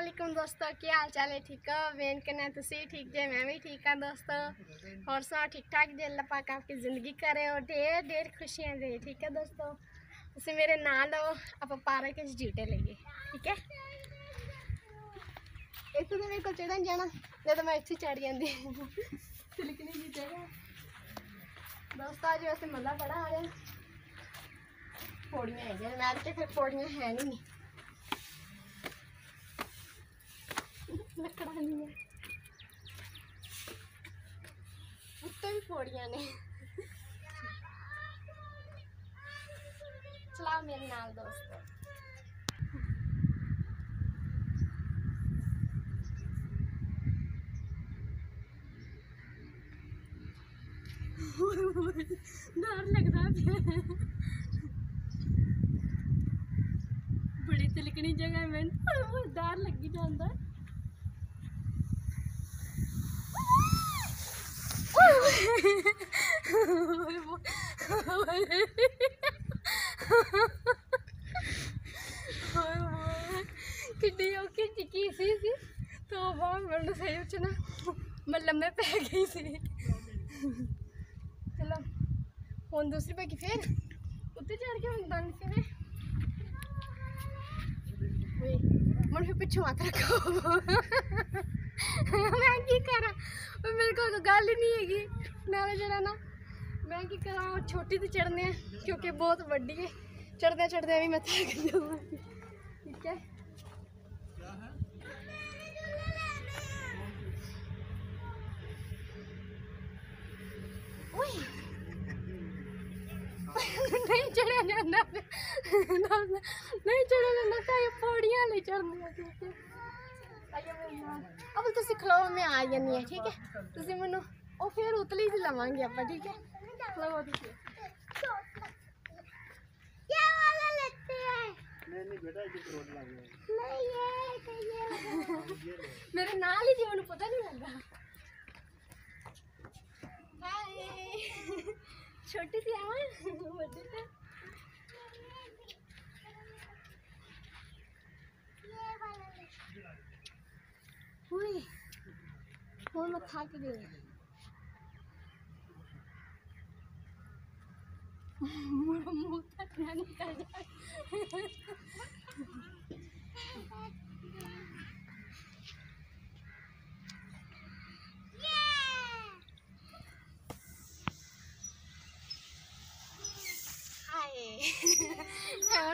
वालेकुम दोस्तों, क्या हाल चाल है? ठीक हो? वेन करना तुसी ठीक जे, मैं भी ठीक हाँ दोस्तों। और सब ठीक ठाक जे, अल्लाह पाक आपकी ज़िंदगी करे और ढेर ढेर खुशियाँ दे। ठीक है दोस्तों, तुसी मेरे नाल हो, आप पार्क के झूटे लगे। ठीक है, इतने तो मेरे को चढ़न जाना, नहीं तो मैं इतनी चढ़ जाती तिलकनी की जगह। दोस्तों आज वैसे मज़ा बड़ा आ रहा है, पौड़ियाँ है मैं तो फिर पौड़ियाँ है नहीं, लकड़ा नहीं है, उत्ते भी पौड़ियाँ ने। चलाओ मेरे नाल दोस्तों। डर लगता है, बड़ी तिलकनी जगह में डर लगी जाता है। किड्डी औखी चिकी सी तो बहुत बड़ा सही उचना मैं लम्बे पै गई सी। चलो हुण दूसरी बाकी फिर उत्ते चढ़ के हुण दंड फिर मन फिर पिछू मत रखो। मैं की करा, मेरे को गल ही नहीं हैगी नाले जरा ना मैं की करा, छोटी तो चढ़ने क्योंकि बहुत वड्डी है, चढ़दे चढ़दे भी मैं थक जाऊँगी। ठीक है, नहीं चढ़ा जाना, नहीं चढ़ा जाना चाहिए, पौड़ियाँ नहीं चढ़नियाँ। ठीक है, अब तुम खलो मैं आ जानी है। ठीक है, तुम मैनू और फिर उतली च लवांगे आप। ठीक है, खलो मेरे नाल ही जी, मैनू पता नहीं लगा। छोटी सी बड़ी से मैं थक गई। मुंह तक निकल जाए।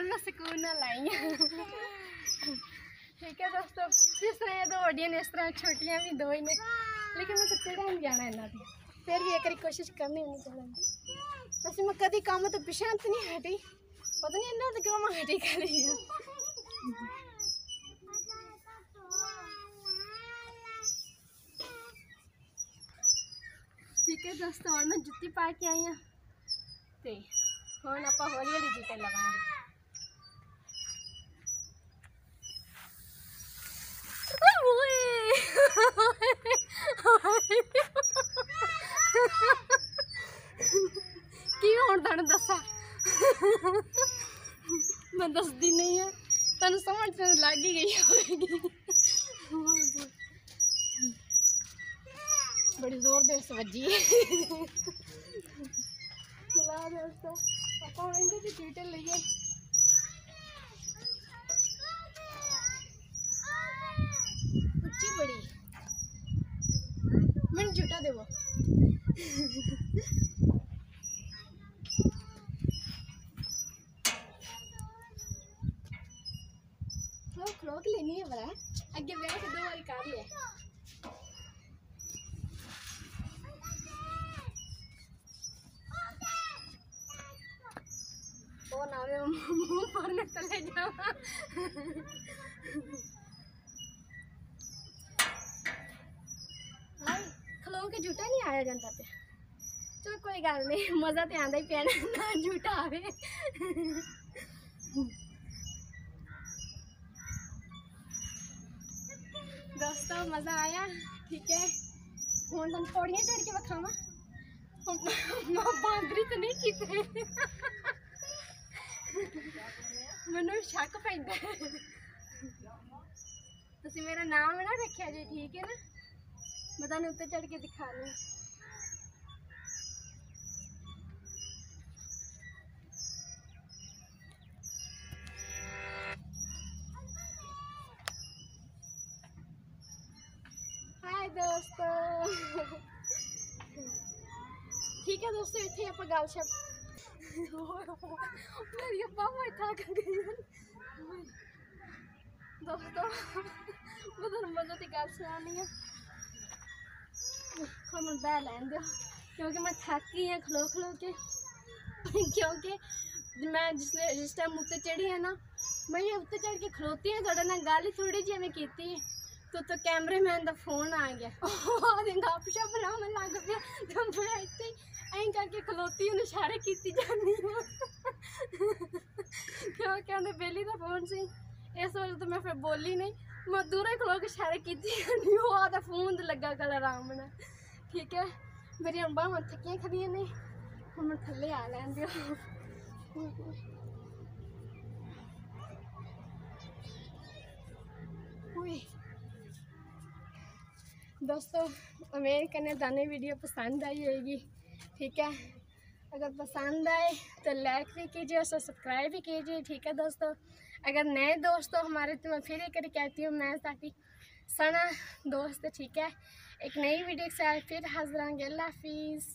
मैं सुकून ना लाई। ठीक है दोस्तों, जिस तरह ये दो वड्डियां ने इस तरह छोटियां भी दो ही ने, लेकिन मैं तो चढ़ा नहीं जाना इन्हों की, फिर भी एक कोशिश करनी नहीं चढ़ने। वैसे मैं कभी काम तो पिछा तो नहीं हटी, पता नहीं इन्हों तो क्यों मैं हटी खड़ी हूँ। ठीक है दोस्तों, और मैं जुत्ती पा के आई हूँ तो हम आप हौली हौली जूते लगाएंगे। की होण तुहानू दसा, मैं दसदी नहीं है, तुहानू समझ लग ही गई होगी। बड़ी जोर देर से वजी है। चला दोस्तों आप इनके भी ट्विटर लिए उच्ची बड़ी मैंने झूठा देवो। खलो के लेनी है बड़ा, अगे ब्याह से 2 बारी कर लिया। ओ ना वे मुंह पर न चले जावा। हाय खलो के झूठा नहीं आया जाता पे, चलो कोई गल नहीं, मज़ा तो आंदा ही पिया ना झूठा आवे। दोस्तों मज़ा आया। ठीक है, हुण तुम पौड़ियाँ चढ़ के विखावा, बांदरी तो नहीं की। मैनू शक पैंदा ਤੁਸੀਂ ਮੇਰਾ ਨਾਮ ਨਾ ਰੱਖਿਆ ਜੀ, ਠੀਕ ਹੈ ਨਾ। ਮੈਂ ਤੁਹਾਨੂੰ ਉੱਤੇ ਚੜ ਕੇ ਦਿਖਾ ਲੂੰ। ਹਾਏ ਦੋਸਤੋ, ਠੀਕ ਹੈ ਦੋਸਤੋ, ਇੱਥੇ ਆਪਾਂ ਗੱਲ ਮੇਰੀ ਬਾਹਾਂ ਥੱਕ ਗਈਆਂ ਦੋਸਤੋ। ਮੈਂ ਤੁਹਾਨੂੰ ਮਜ਼ੇ ਦੀ ਗੱਲ ਸੁਣਾਉਣੀ ਆ, ਮੈਨੂੰ ਬਹਿ ਲੈਣ ਦਿਓ ਕਿਉਂਕਿ ਮੈਂ ਥੱਕ ਗਈ ਹਾਂ ਖਲੋ ਖਲੋ ਕੇ। ਕਿਉਂਕਿ ਮੈਂ ਜਿਸ ਟਾਈਮ ਉੱਤੇ ਚੜੀ ਹੈ ਨਾ, ਮੈਂ ਉੱਤੇ ਚੜ ਕੇ ਖਲੋਤੀ ਹਾਂ, ਤੁਹਾਡੇ ਨਾਲ ਗੱਲ ਥੋੜੀ ਜਿਹੀ ਮੈਂ ਕੀਤੀ तो कैमरेमैन का फोन आ गया, गप शप लाने लग पिया। तो मैं इतने ऐं करके खलोती हूँ, इशारे की जानी क्यों कहते बेली का फोन से, इस वजह तो मैं फिर बोली नहीं, मैं दूर खलो के इशारे की जानी। वो आता फोन लगा कल आराम ना, ठीक है। मेरी बांह थकियां खड़ियां ने, मैं थले आ लैन दियो। दोस्तों उम्मीद करने दाने वीडियो पसंद आई होगी, ठीक है। अगर पसंद आए तो लाइक भी कीजिए और सब्सक्राइब भी कीजिए, ठीक है दोस्तों। अगर नए दोस्तों हमारे, तो मैं फिर एक कहती हूँ, मैं ताकि सना दोस्त, ठीक है। एक नई वीडियो के साथ फिर हाजिर होंगे। अल्लाह हाफिज़।